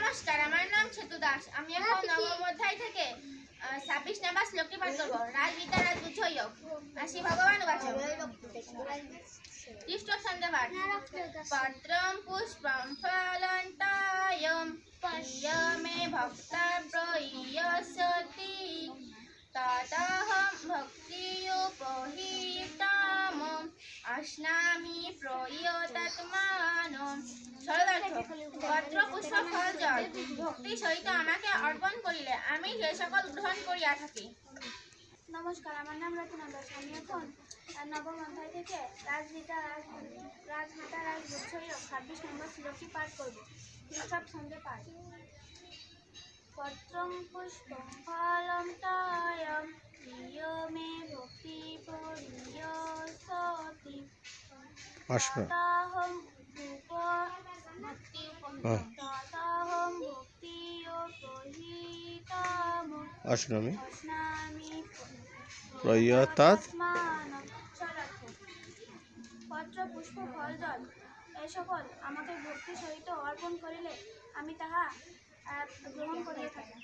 নমস্কার, আমার নাম ছেতু দাস। আমি এখন নবম অধ্যায় থেকে 26 নম্বর শ্লোকটি পাঠ করব। রাজবিদ্যা রাজগুচ্ছয় আসি ভগবান উবাচ। তৃষ্ঠ ছন্দে পাঠ। পত্রম পুষ্পম ফলন্তায়ম মে ভক্তা প্রয়সতি তদহম ভক্তিয়োপহিতাম অশ্নামি প্রয়তাত্মানম। পত্র পুষ্প ফল জল ভক্তি সহিত আমাকে অর্পণ করিলে আমি যে সকল গ্রহণ করিয়া থাকি। নমস্কার, আমার নাম রচনা দাস। আমি এখন নবম অধ্যায় থেকে রাজবিদ্যা রাজমাতা রাজগুচ্ছয় 26 নম্বর শ্লোকটি পাঠ করব। খ্রিস্টাব ছন্দে পাঠ। পত্রং পুষ্পং ফলম তয়ম মে ভক্তি পরিয়সতি তদাহম ভক্তিয়োপহিতাম অশ্নামি প্রয়তাত্মানম। পত্র পুষ্প ফল জল এই সকল আমাকে ভক্তি সহিত অর্পণ করিলে আমি তাহা গ্রহণ করিয়া থাকি।